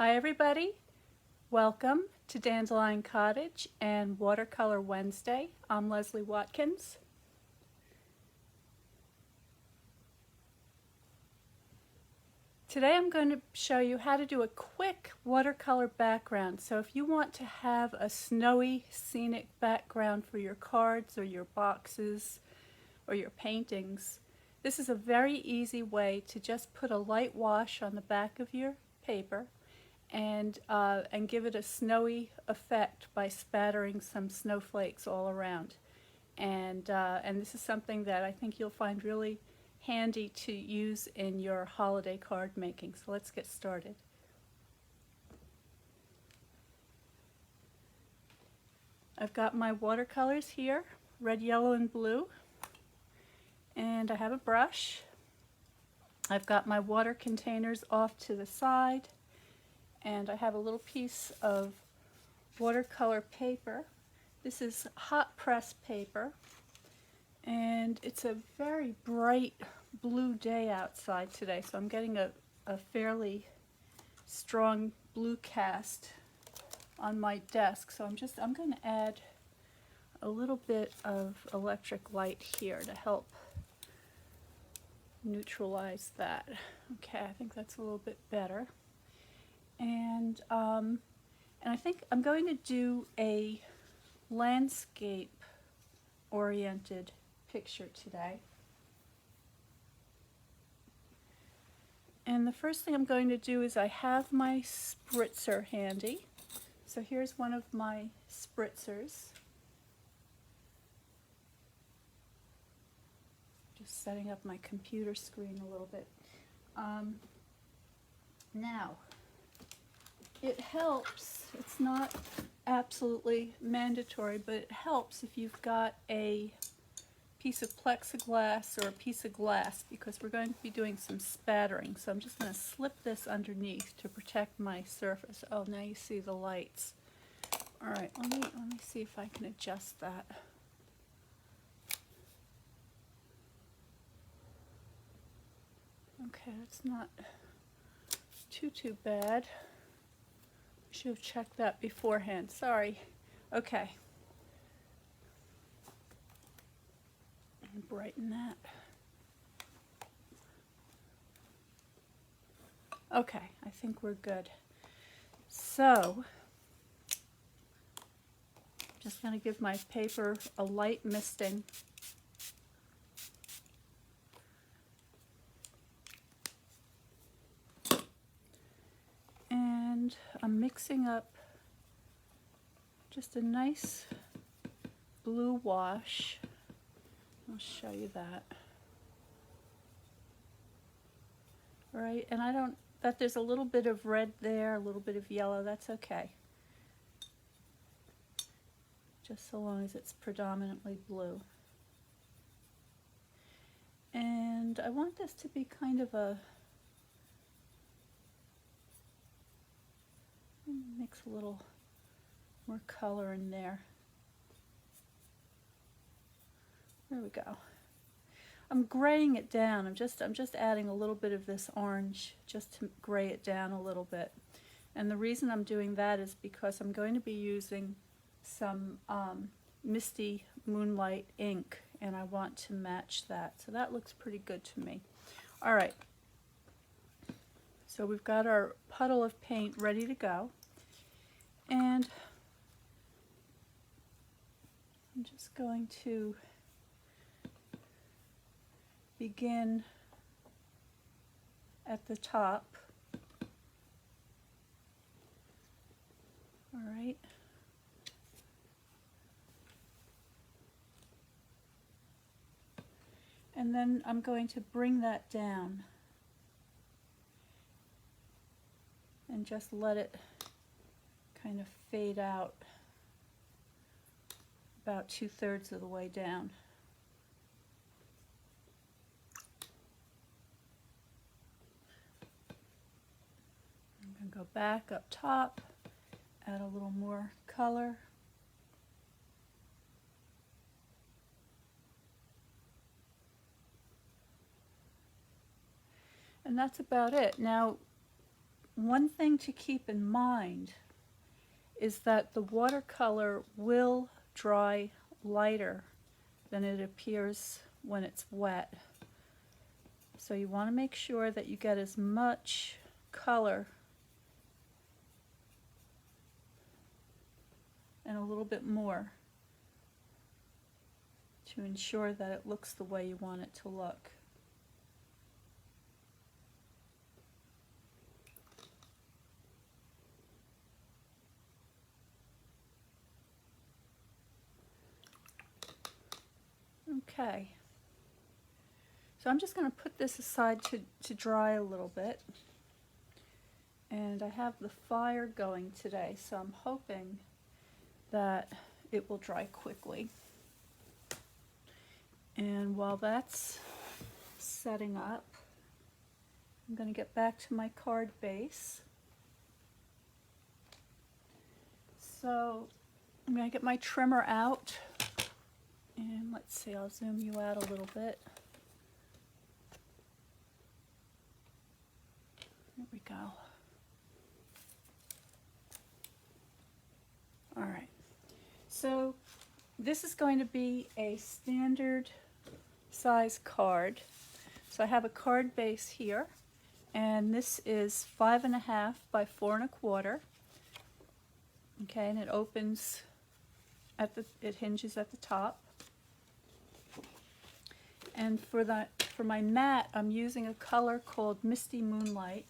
Hi everybody, welcome to Dandelion Cottage and Watercolor Wednesday. I'm Leslie Watkins. Today I'm going to show you how to do a quick watercolor background. So if you want to have a snowy scenic background for your cards or your boxes or your paintings, this is a very easy way to just put a light wash on the back of your paper and give it a snowy effect by spattering some snowflakes all around. And this is something that I think you'll find really handy to use in your holiday card making. So let's get started. I've got my watercolors here, red, yellow, and blue. And I have a brush. I've got my water containers off to the side. And I have a little piece of watercolor paper. This is hot press paper, and it's a very bright blue day outside today, so I'm getting a fairly strong blue cast on my desk. So I'm going to add a little bit of electric light here to help neutralize that. Okay, I think that's a little bit better. And I think I'm going to do a landscape-oriented picture today. And the first thing I'm going to do is I have my spritzer handy. So here's one of my spritzers. Just setting up my computer screen a little bit. Now, it helps, it's not absolutely mandatory, but it helps if you've got a piece of plexiglass or a piece of glass, because we're going to be doing some spattering. So I'm just going to slip this underneath to protect my surface. Oh, now you see the lights. All right, let me see if I can adjust that. Okay, that's not too bad. Should have checked that beforehand. Sorry. Okay. And brighten that. Okay, I think we're good. So, just going to give my paper a light misting. And I'm mixing up just a nice blue wash. I'll show you that. All right, and there's a little bit of red there, a little bit of yellow, that's okay. Just so long as it's predominantly blue. And I want this to be kind of mix a little more color in there. There we go. I'm graying it down. I'm just adding a little bit of this orange just to gray it down a little bit. And the reason I'm doing that is because I'm going to be using some Misty Moonlight ink, and I want to match that. So that looks pretty good to me. All right. So we've got our puddle of paint ready to go. And I'm just going to begin at the top. All right. And then I'm going to bring that down and just let it kind of fade out about 2/3 of the way down. I'm going to go back up top, add a little more color. And that's about it. Now, one thing to keep in mind is that the watercolor will dry lighter than it appears when it's wet. So you want to make sure that you get as much color and a little bit more to ensure that it looks the way you want it to look. Okay, so I'm just going to put this aside to dry a little bit. And I have the fire going today, so I'm hoping that it will dry quickly. And while that's setting up, I'm going to get back to my card base. So I'm going to get my trimmer out, and let's see, I'll zoom you out a little bit. There we go. All right, so this is going to be a standard size card. So I have a card base here, and this is 5.5 by 4.25. Okay, and it opens at it hinges at the top. And for my mat, I'm using a color called Misty Moonlight,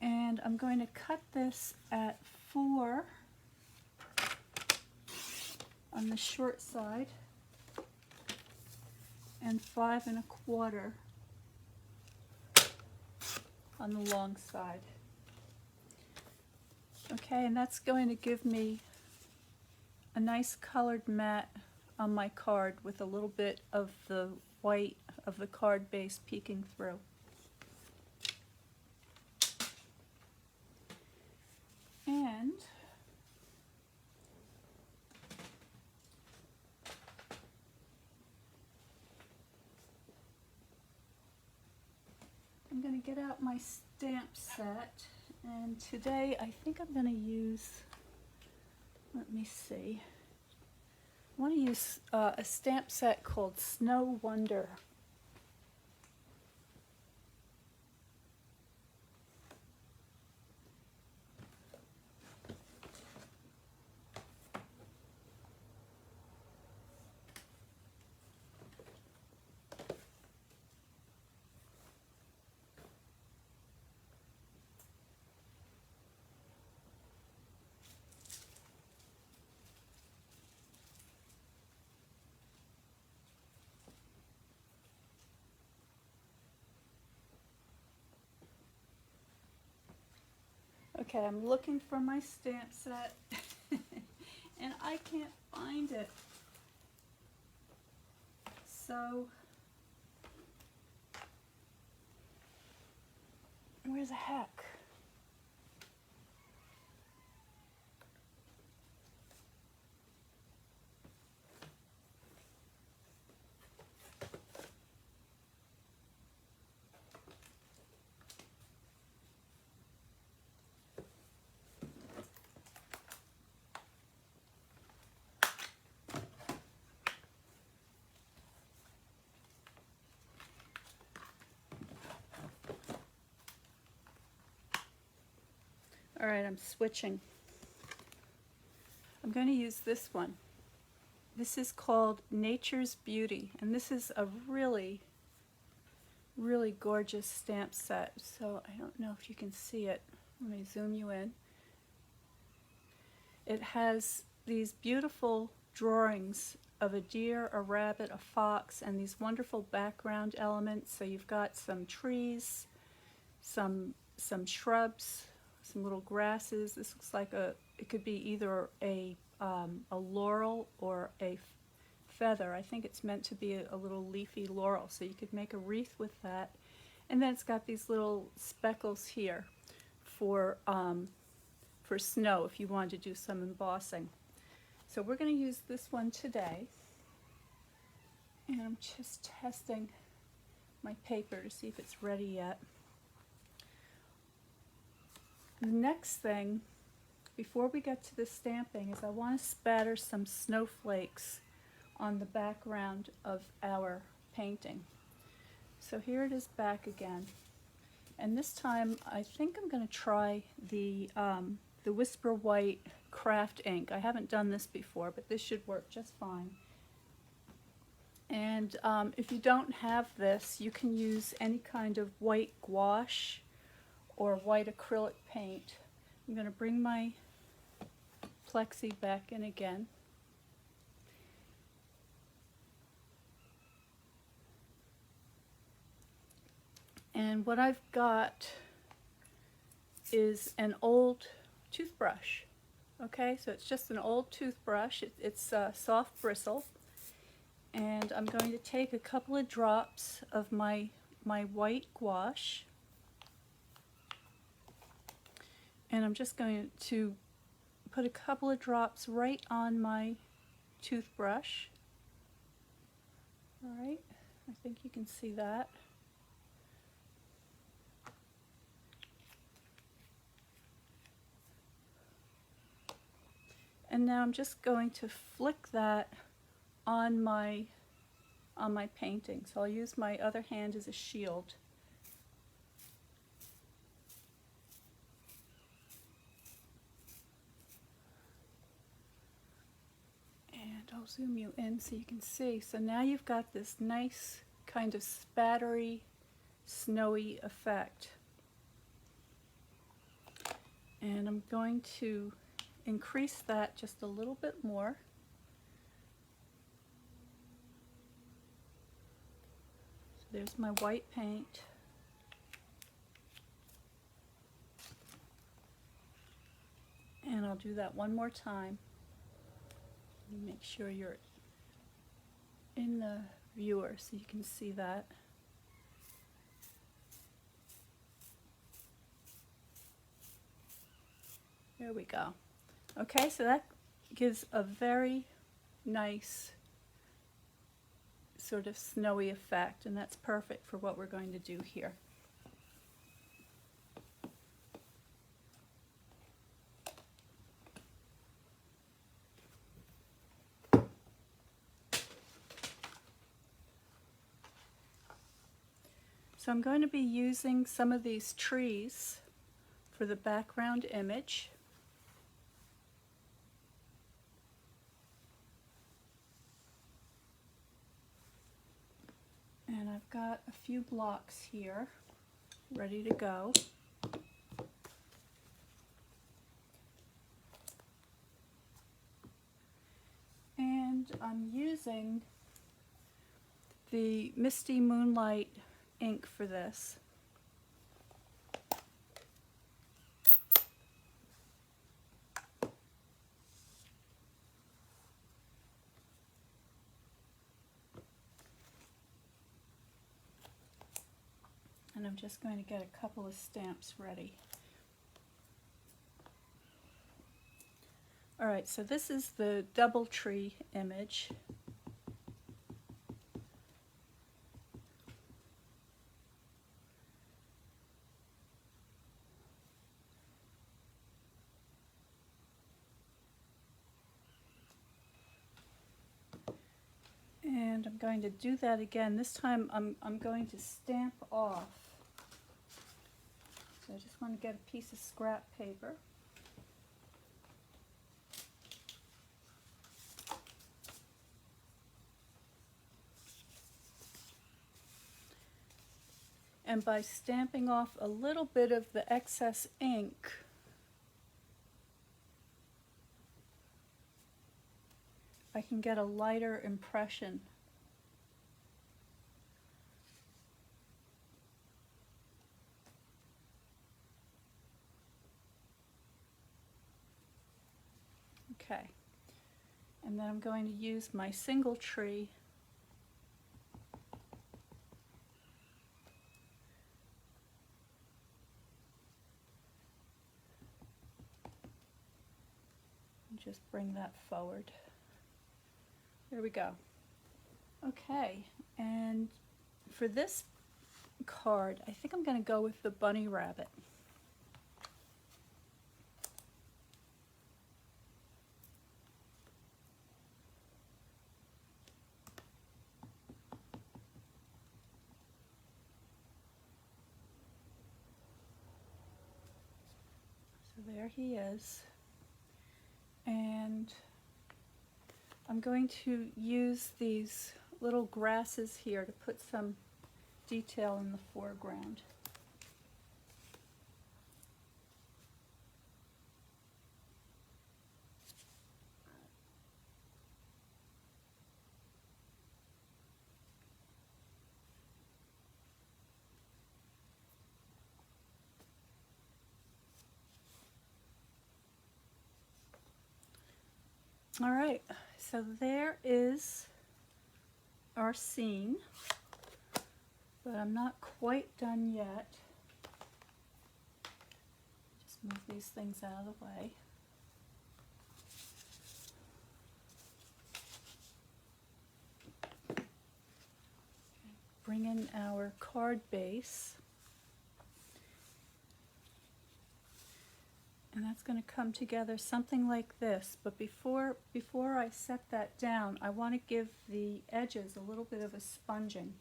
and I'm going to cut this at 4 on the short side and 5.25 on the long side. Okay, and that's going to give me a nice colored mat on my card with a little bit of the white of the card base peeking through. And I'm going to get out my stamp set, and today I think I'm going to use, let me see, I want to use a stamp set called Snow Wonder. Okay, I'm looking for my stamp set and I can't find it. So, where the heck? All right, I'm switching. I'm going to use this one. This is called Nature's Beauty, and this is a really, really gorgeous stamp set. So I don't know if you can see it. Let me zoom you in. It has these beautiful drawings of a deer, a rabbit, a fox, and these wonderful background elements. So you've got some trees, some shrubs, some little grasses. This looks like it could be either a laurel or a feather. I think it's meant to be a little leafy laurel, so you could make a wreath with that. And then it's got these little speckles here for snow if you wanted to do some embossing. So we're going to use this one today, and I'm just testing my paper to see if it's ready yet. The next thing, before we get to the stamping, is I want to spatter some snowflakes on the background of our painting. So here it is back again. And this time I think I'm going to try the Whisper White craft ink. I haven't done this before, but this should work just fine. And if you don't have this, you can use any kind of white gouache or white acrylic paint. I'm going to bring my plexi back in again. And what I've got is an old toothbrush. Okay, so it's just an old toothbrush. It's soft bristle. And I'm going to take a couple of drops of my white gouache. And I'm just going to put a couple of drops right on my toothbrush. All right, I think you can see that. And now I'm just going to flick that on my painting. So I'll use my other hand as a shield. And I'll zoom you in so you can see. So now you've got this nice kind of spattery, snowy effect. And I'm going to increase that just a little bit more. So there's my white paint. And I'll do that one more time. Make sure you're in the viewer so you can see that. There we go. Okay, so that gives a very nice sort of snowy effect, and that's perfect for what we're going to do here. So I'm going to be using some of these trees for the background image. And I've got a few blocks here ready to go. And I'm using the Misty Moonlight ink for this. And I'm just going to get a couple of stamps ready. Alright, so this is the Doubletree image. And I'm going to do that again. This time I'm going to stamp off. So I just want to get a piece of scrap paper. And by stamping off a little bit of the excess ink, I can get a lighter impression. Okay, and then I'm going to use my single tree and just bring that forward. There we go. Okay, and for this card, I think I'm going to go with the bunny rabbit. there he is. And I'm going to use these little grasses here to put some detail in the foreground. All right, so there is our scene, but I'm not quite done yet. Just move these things out of the way. Bring in our card base. And that's going to come together something like this. But before I set that down, I want to give the edges a little bit of a sponging.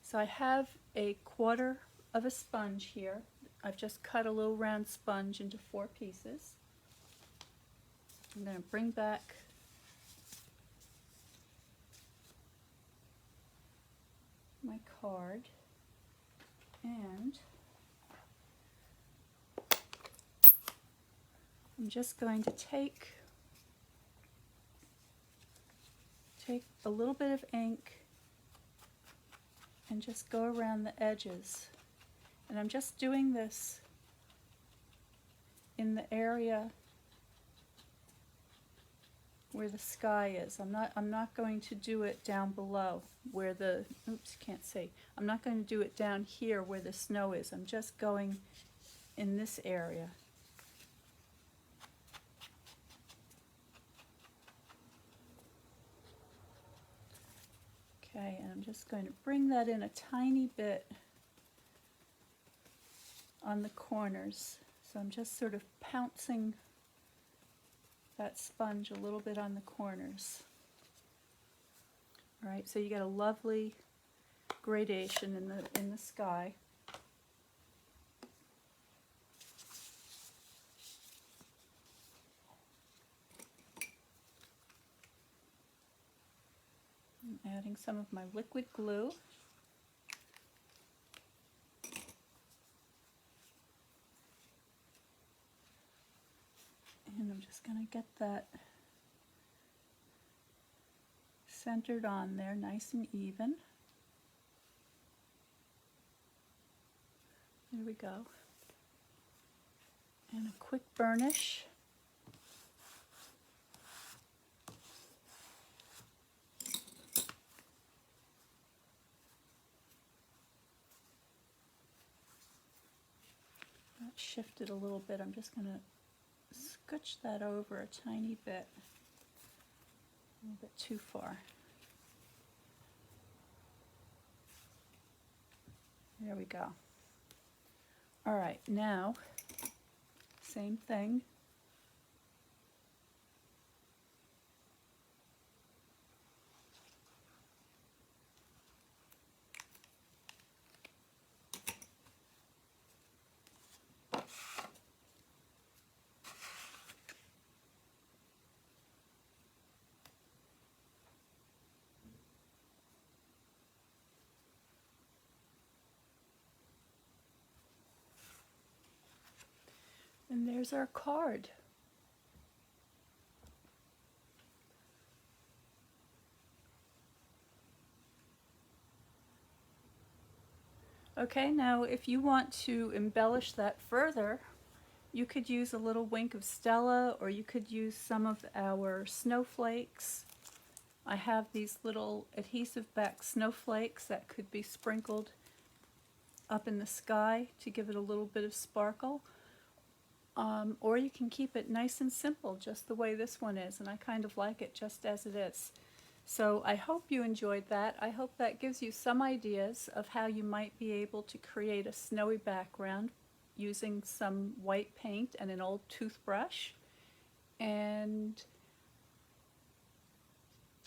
So I have a quarter of a sponge here. I've just cut a little round sponge into 4 pieces. I'm going to bring back my card, and I'm just going to take a little bit of ink and just go around the edges. And I'm just doing this in the area where the sky is. I'm not going to do it down below where the, oops, can't see. I'm not going to do it down here where the snow is. I'm just going in this area. Okay, and I'm just going to bring that in a tiny bit on the corners. So I'm just sort of pouncing that sponge a little bit on the corners. All right, so you get a lovely gradation in the sky. I'm adding some of my liquid glue. And I'm just going to get that centered on there, nice and even. There we go. And a quick burnish. That shifted a little bit. I'm just going to scooch that over a tiny bit, a little bit too far. There we go. All right, now, same thing. And there's our card. Okay, now if you want to embellish that further, you could use a little wink of Stella, or you could use some of our snowflakes. I have these little adhesive back snowflakes that could be sprinkled up in the sky to give it a little bit of sparkle. Or you can keep it nice and simple, just the way this one is, and I kind of like it just as it is. So I hope you enjoyed that. I hope that gives you some ideas of how you might be able to create a snowy background using some white paint and an old toothbrush. And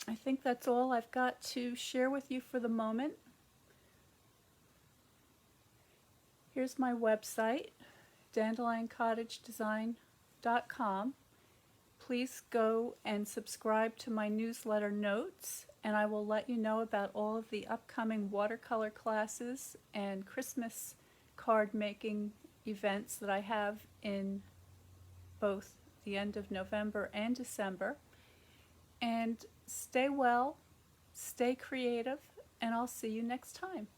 I think that's all I've got to share with you for the moment. Here's my website. dandelioncottagedesign.com. Please go and subscribe to my newsletter notes, and I will let you know about all of the upcoming watercolor classes and Christmas card making events that I have in both the end of November and December. And stay well, stay creative, and I'll see you next time.